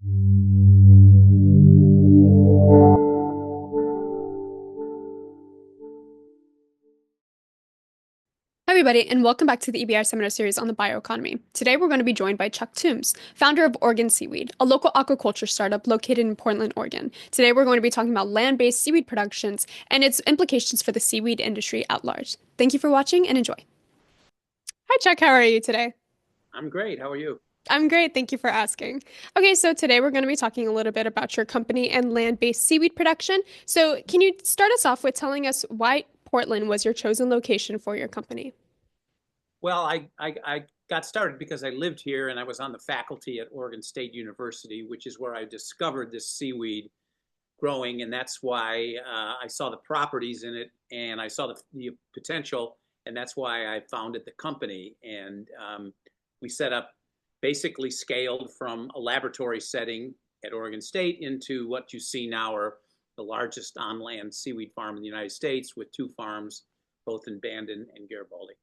Hi, everybody, and welcome back to the EBI Seminar Series on the bioeconomy. Today, we're going to be joined by Chuck Toombs, founder of Oregon Seaweed, a local aquaculture startup located in Portland, Oregon. Today, we're going to be talking about land-based seaweed productions and its implications for the seaweed industry at large. Thank you for watching and enjoy. Hi, Chuck. How are you today? I'm great. How are you? I'm great. Thank you for asking. Okay, so today we're going to be talking a little bit about your company and land-based seaweed production. So, can you start us off with telling us why Portland was your chosen location for your company? Well, I got started because I lived here and I was on the faculty at Oregon State University, which is where I discovered this seaweed growing. And that's why I saw the properties in it and I saw the potential. And that's why I founded the company. And we set up basically scaled from a laboratory setting at Oregon State into what you see now are the largest on-land seaweed farm in the United States with two farms, both in Bandon and Garibaldi.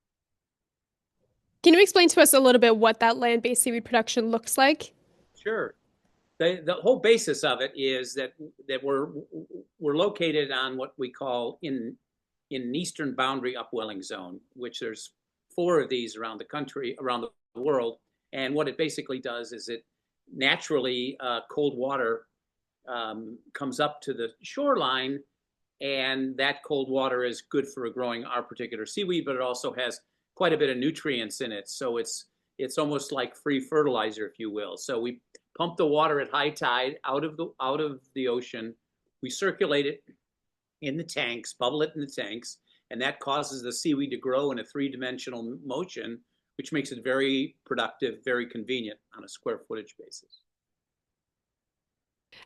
Can you explain to us a little bit what that land-based seaweed production looks like? Sure. The whole basis of it is that we're located on what we call in an eastern boundary upwelling zone, which there's four of these around the country, around the world. And what it basically does is it naturally cold water comes up to the shoreline, and that cold water is good for growing our particular seaweed, but it also has quite a bit of nutrients in it. So it's almost like free fertilizer, if you will. So we pump the water at high tide out of the ocean. We circulate it in the tanks, bubble it in the tanks, and that causes the seaweed to grow in a three-dimensional motion, which makes it very productive, very convenient on a square footage basis.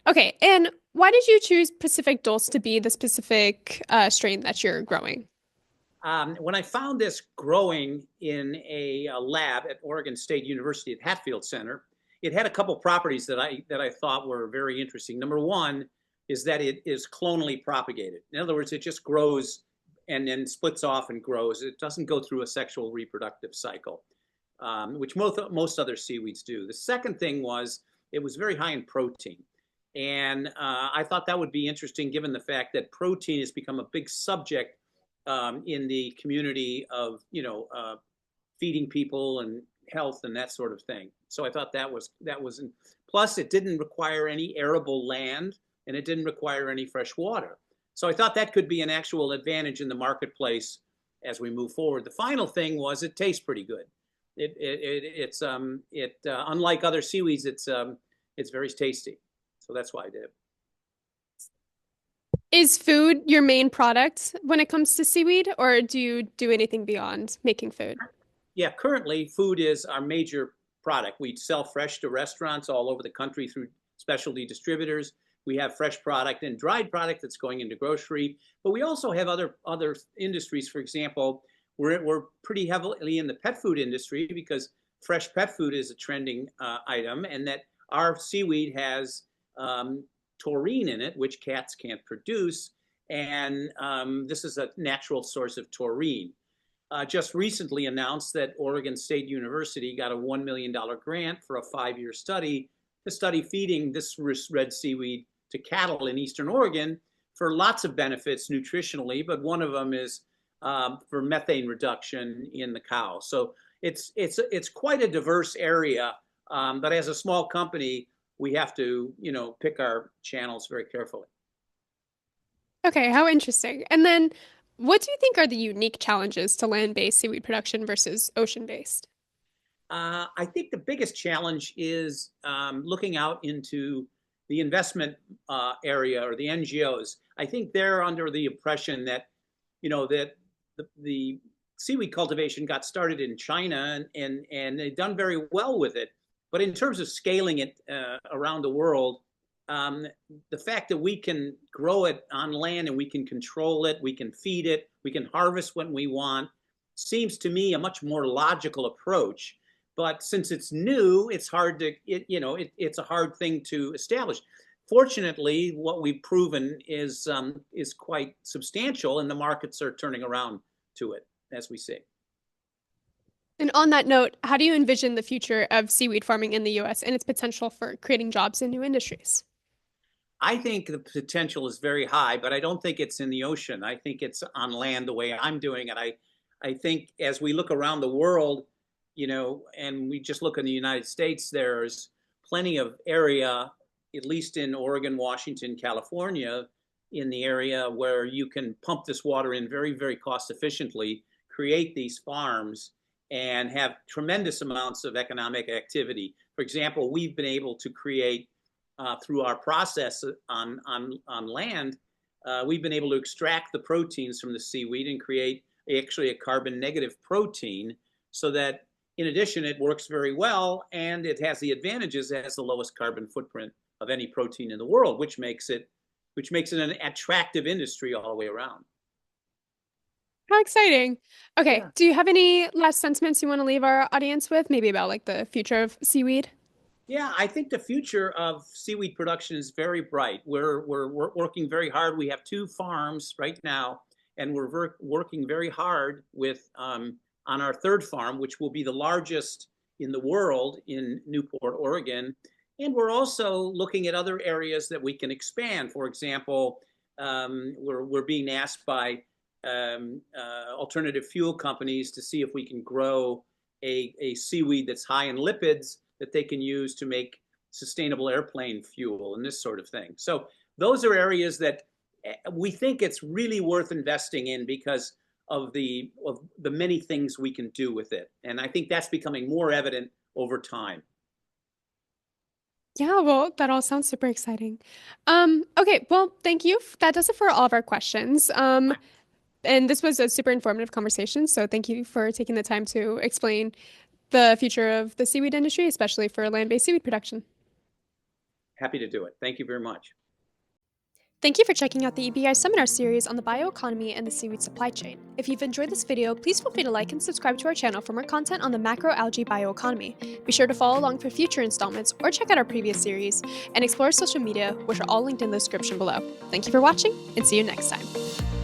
Okay, and why did you choose Pacific Dulce to be the specific strain that you're growing? When I found this growing in a lab at Oregon State University at Hatfield Center, it had a couple properties that I thought were very interesting. Number one is that it is clonally propagated. In other words, it just grows and then splits off and grows. It doesn't go through a sexual reproductive cycle, which most other seaweeds do. The second thing was it was very high in protein. And I thought that would be interesting given the fact that protein has become a big subject in the community of, feeding people and health and that sort of thing. So I thought that was, plus it didn't require any arable land and it didn't require any fresh water. So I thought that could be an actual advantage in the marketplace as we move forward. The final thing was it tastes pretty good. It's unlike other seaweeds, it's very tasty. So that's why I did. Is food your main product when it comes to seaweed, or do you do anything beyond making food? Yeah, currently food is our major product. We sell fresh to restaurants all over the country through specialty distributors. We have fresh product and dried product that's going into grocery, but we also have other industries. For example, we're pretty heavily in the pet food industry because fresh pet food is a trending item, and that our seaweed has taurine in it, which cats can't produce, and this is a natural source of taurine. Just recently announced that Oregon State University got a $1 million grant for a 5-year study to study feeding this red seaweed to cattle in Eastern Oregon for lots of benefits nutritionally, but one of them is for methane reduction in the cow. So it's quite a diverse area, but as a small company, we have to, pick our channels very carefully. Okay, how interesting. And then what do you think are the unique challenges to land-based seaweed production versus ocean-based? I think the biggest challenge is looking out into the investment area or the NGOs. I think they're under the impression that, that the seaweed cultivation got started in China and they've done very well with it. But in terms of scaling it around the world, the fact that we can grow it on land and we can control it, we can feed it, we can harvest when we want, seems to me a much more logical approach. But since it's new, it's hard to, it's a hard thing to establish. Fortunately, what we've proven is quite substantial, and the markets are turning around to it as we see. And on that note, how do you envision the future of seaweed farming in the US and its potential for creating jobs in new industries? I think the potential is very high, but I don't think it's in the ocean. I think it's on land the way I'm doing it. I think as we look around the world, and we just look in the United States, there's plenty of area, at least in Oregon, Washington, California, in the area where you can pump this water in very, very cost efficiently, create these farms, and have tremendous amounts of economic activity. For example, we've been able to create through our process on land, we've been able to extract the proteins from the seaweed and create actually a carbon negative protein, so that in addition, it works very well, and it has the advantages. It has the lowest carbon footprint of any protein in the world, which makes it an attractive industry all the way around. How exciting. Okay, Yeah. do you have any last sentiments you want to leave our audience with, maybe about like the future of seaweed? Yeah, I think the future of seaweed production is very bright. We're working very hard. We have 2 farms right now, and we're working very hard with on our 3rd farm, which will be the largest in the world in Newport, Oregon. And we're also looking at other areas that we can expand. For example, we're being asked by alternative fuel companies to see if we can grow a seaweed that's high in lipids that they can use to make sustainable airplane fuel and this sort of thing. So those are areas that we think it's really worth investing in because of the many things we can do with it. And I think that's becoming more evident over time. Yeah, well, that all sounds super exciting. Okay, well, thank you. That does it for all of our questions. And this was a super informative conversation, so thank you for taking the time to explain the future of the seaweed industry, especially for land-based seaweed production. Happy to do it. Thank you very much. Thank you for checking out the EBI seminar series on the bioeconomy and the seaweed supply chain. If you've enjoyed this video, please feel free to like and subscribe to our channel for more content on the macroalgae bioeconomy. Be sure to follow along for future installments or check out our previous series and explore our social media, which are all linked in the description below. Thank you for watching, and see you next time.